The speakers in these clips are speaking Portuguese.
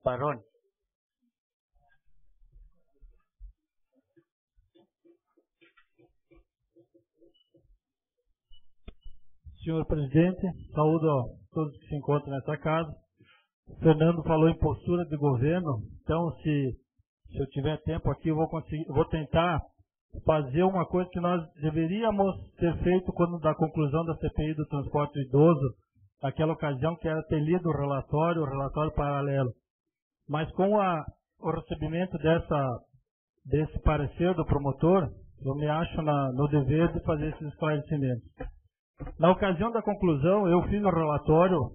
Baroni. Senhor presidente, saúdo a todos que se encontram nessa casa. O Fernando falou em postura de governo, então se eu tiver tempo aqui, eu vou tentar fazer uma coisa que nós deveríamos ter feito quando da conclusão da CPI do transporte do idoso, naquela ocasião, que era ter lido o relatório paralelo. Mas com o recebimento desse parecer do promotor, eu me acho no dever de fazer esses esclarecimentos. Na ocasião da conclusão, eu fiz o relatório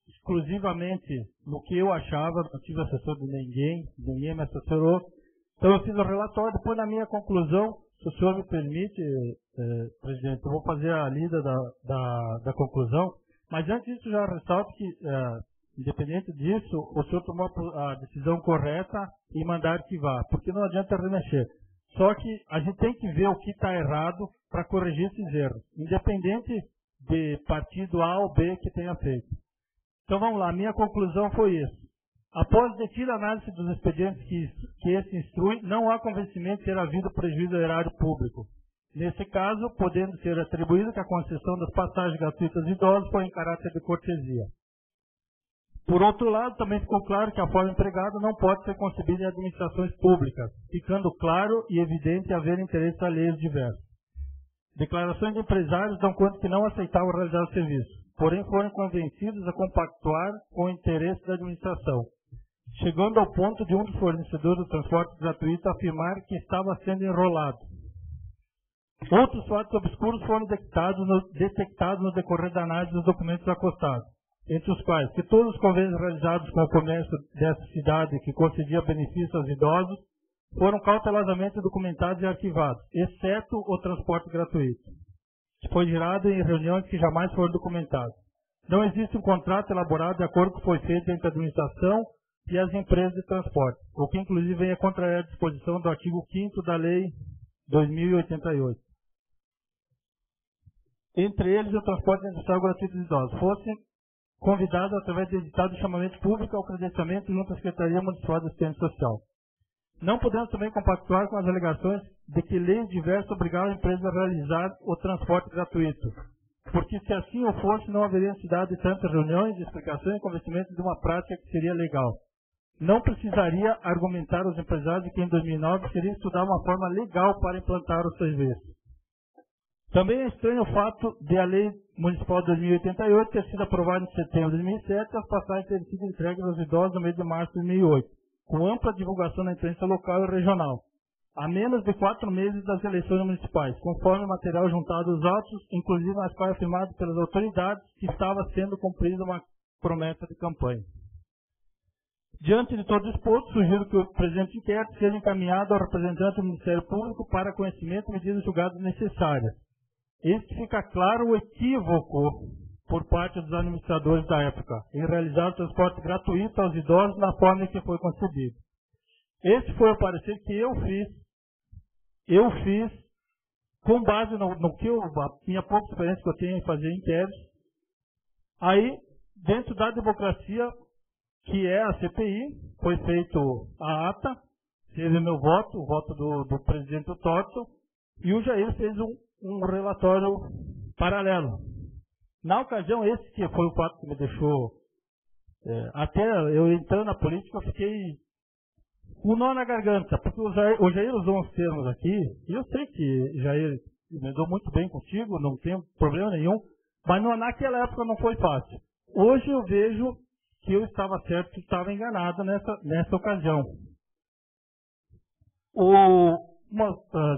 exclusivamente no que eu achava, não tive assessor de ninguém me assessorou. Então eu fiz o relatório, depois na minha conclusão, se o senhor me permite, presidente, eu vou fazer a lida da conclusão, mas antes disso já ressalto que, independente disso, o senhor tomou a decisão correta em mandar arquivar, porque não adianta remexer. Só que a gente tem que ver o que está errado para corrigir esses erros, independente de partido A ou B que tenha feito. Então vamos lá, minha conclusão foi isso. Após detida a análise dos expedientes que esse instrui, não há convencimento de ter havido prejuízo ao erário público. Nesse caso, podendo ser atribuído que a concessão das passagens gratuitas de idosos foi em caráter de cortesia. Por outro lado, também ficou claro que a forma empregada não pode ser concebida em administrações públicas, ficando claro e evidente haver interesses alheios diversos. Declarações de empresários dão conta que não aceitavam realizar o serviço, porém foram convencidos a compactuar com o interesse da administração, chegando ao ponto de um dos fornecedores do transporte gratuito afirmar que estava sendo enrolado. Outros fatos obscuros foram detectados no decorrer da análise dos documentos acostados, entre os quais que todos os convênios realizados com o comércio dessa cidade que concedia benefícios aos idosos foram cautelosamente documentados e arquivados, exceto o transporte gratuito, que foi gerado em reuniões que jamais foram documentadas. Não existe um contrato elaborado de acordo com o que foi feito entre a administração e as empresas de transporte, o que inclusive vem a contrariar a disposição do artigo 5º da Lei 2088. Entre eles, o transporte industrial gratuito de idosos fossem convidados através de editado de chamamento público ao credenciamento junto à Secretaria Municipal de Assistência Social. Não podemos também compactuar com as alegações de que leis diversas obrigaram a empresa a realizar o transporte gratuito, porque se assim o fosse, não haveria necessidade de tantas reuniões, explicações e convencimento de uma prática que seria legal. Não precisaria argumentar aos empresários de que em 2009 seria estudar uma forma legal para implantar o serviço. Também é estranho o fato de a Lei Municipal de 2088 ter sido aprovada em setembro de 2007 e as passagens terem sido entregues aos idosos no mês de março de 2008, com ampla divulgação na imprensa local e regional, a menos de 4 meses das eleições municipais, conforme o material juntado aos autos, inclusive nas quais afirmado pelas autoridades que estava sendo cumprida uma promessa de campanha. Diante de todo exposto, sugiro que o presente inquérito seja encaminhado ao representante do Ministério Público para conhecimento e medidas julgadas necessárias. Este fica claro o equívoco por parte dos administradores da época em realizar o transporte gratuito aos idosos na forma em que foi concebido. Esse foi o parecer que eu fiz com base no que a minha pouca experiência que eu tenho em fazer inquéritos. Aí, dentro da democracia, que é a CPI, foi feito a ata, teve meu voto, o voto do presidente Torto, e o Jair fez um relatório paralelo. Na ocasião, esse que foi o fato que me deixou, até eu entrando na política, eu fiquei com um nó na garganta, porque o Jair usou uns termos aqui, e eu sei que Jair me deu muito bem contigo, não tem problema nenhum, mas naquela época não foi fácil. Hoje eu vejo que eu estava certo, que estava enganado nessa ocasião.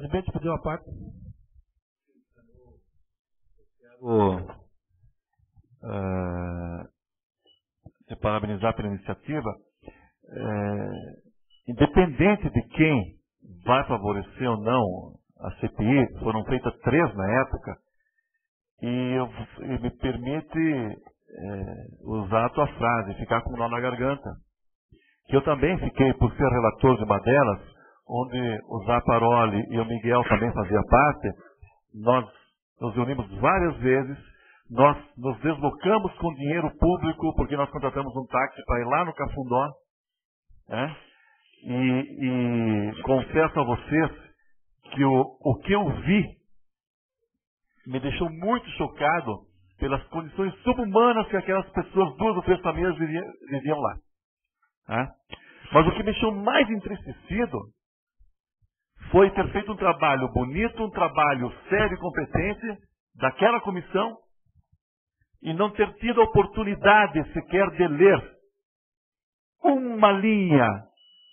Debate pediu a parte. Te parabenizar pela iniciativa. Independente de quem vai favorecer ou não a CPI, foram feitas 3 na época, e me permite usar a tua frase, ficar com um nó na garganta. Que eu também fiquei, por ser relator de uma delas, onde o Zaparoli e o Miguel também faziam parte, nós nos reunimos várias vezes, nós nos deslocamos com dinheiro público, porque nós contratamos um táxi para ir lá no Cafundó, né? E confesso a vocês que o que eu vi me deixou muito chocado pelas condições subhumanas que aquelas pessoas, 2 ou 3 famílias viviam lá. Né? Mas o que me deixou mais entristecido foi ter feito um trabalho bonito, um trabalho sério e competente daquela comissão e não ter tido a oportunidade sequer de ler uma linha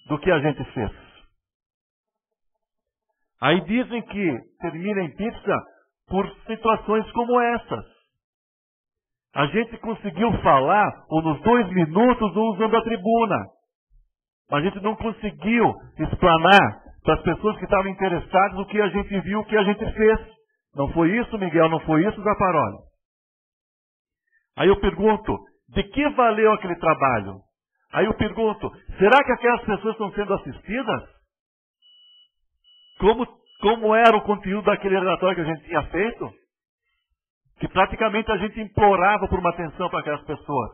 do que a gente fez. Aí dizem que termina em pizza por situações como essas. A gente conseguiu falar ou nos 2 minutos ou usando a tribuna. A gente não conseguiu explanar para as pessoas que estavam interessadas o que a gente viu, o que a gente fez. Não foi isso, Miguel? Não foi isso, Zaparoli? Aí eu pergunto, de que valeu aquele trabalho? Aí eu pergunto, será que aquelas pessoas estão sendo assistidas? Como era o conteúdo daquele relatório que a gente tinha feito? Que praticamente a gente implorava por uma atenção para aquelas pessoas.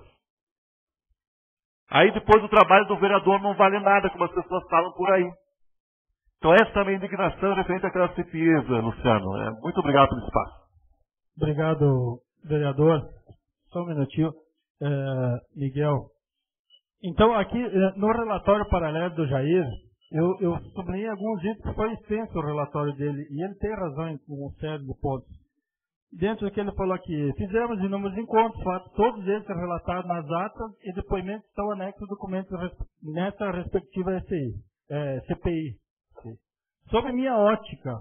Aí depois o trabalho do vereador não vale nada, como as pessoas falam por aí. Então essa é a minha indignação referente àquelas CPIs, Luciano. Muito obrigado pelo espaço. Obrigado, vereador. Só um minutinho. Miguel. Então, aqui, no relatório paralelo do Jair, eu sublinhei alguns itens, que foi extenso o relatório dele, e ele tem razão em uma série de pontos. Dentro do que ele falou aqui, fizemos inúmeros encontros, fatos, todos eles relatados nas atas e depoimentos estão anexos aos documentos nessa respectiva CPI. Sob minha ótica,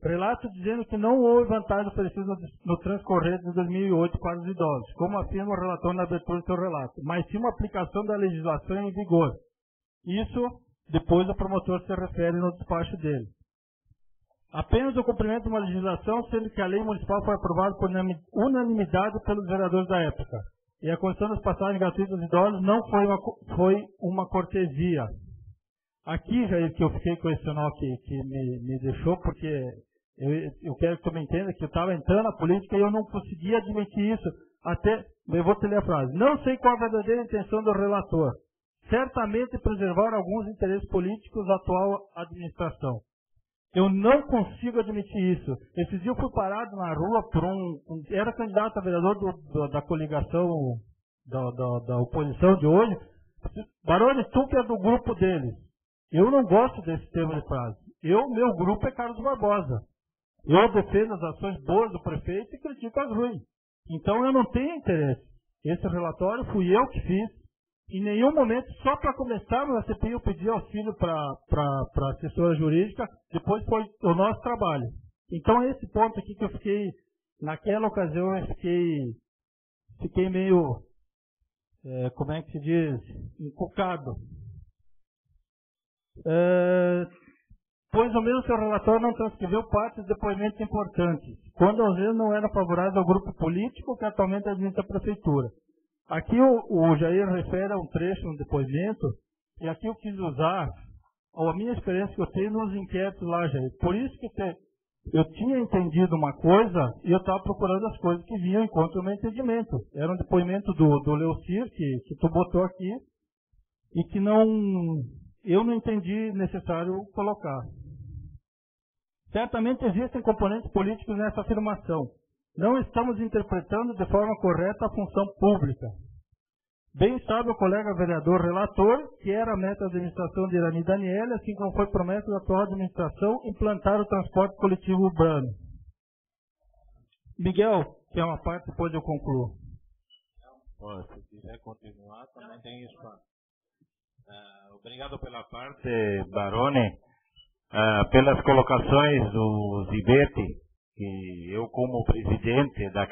relato dizendo que não houve vantagem oferecida no transcorrer de 2008 para os idosos, como afirma o relator na abertura do seu relato, mas sim uma aplicação da legislação em vigor. Isso, depois o promotor se refere no despacho dele. Apenas o cumprimento de uma legislação, sendo que a lei municipal foi aprovada por unanimidade pelos vereadores da época. E a condição das passagens gratuitas dos idosos não foi uma cortesia. Aqui, Jair, que eu fiquei com esse nó que me deixou, porque eu quero que tu me entenda que eu estava entrando na política e eu não conseguia admitir isso. Até, eu vou te ler a frase. Não sei qual a verdadeira intenção do relator. Certamente preservar alguns interesses políticos da atual administração. Eu não consigo admitir isso. Esses dias eu fui parado na rua por era candidato a vereador da coligação da oposição de hoje. Baroni, tu que é do grupo deles. Eu não gosto desse termo de frase. Meu grupo é Carlos Barbosa. Eu defendo as ações boas do prefeito e critico as ruins. Então eu não tenho interesse. Esse relatório fui eu que fiz. Em nenhum momento, só para começar na CPI, eu pedi auxílio para a assessora jurídica, depois foi o nosso trabalho. Então, esse ponto aqui que eu fiquei, naquela ocasião, eu fiquei meio, como é que se diz, encucado. Pois o mesmo seu relatório não transcreveu parte dos depoimentos importantes, quando às vezes não era favorável ao grupo político que atualmente administra a prefeitura. Aqui o Jair refere a um trecho no depoimento, e aqui eu quis usar a minha experiência que eu tenho nos inquéritos lá, Jair. Por isso que eu tinha entendido uma coisa e eu estava procurando as coisas que vinham em contra do meu entendimento. Era um depoimento do Leocir, que tu botou aqui, e que eu não entendi necessário colocar. Certamente existem componentes políticos nessa afirmação. Não estamos interpretando de forma correta a função pública. Bem sabe o colega vereador relator que era a meta da administração de Irani Daniele, assim como foi promessa da atual administração, implantar o transporte coletivo urbano. Miguel, que é uma parte, depois eu concluo. Se quiser continuar, também tem espaço. Obrigado pela parte, Baroni, pelas colocações do Zibete, que eu como presidente daquela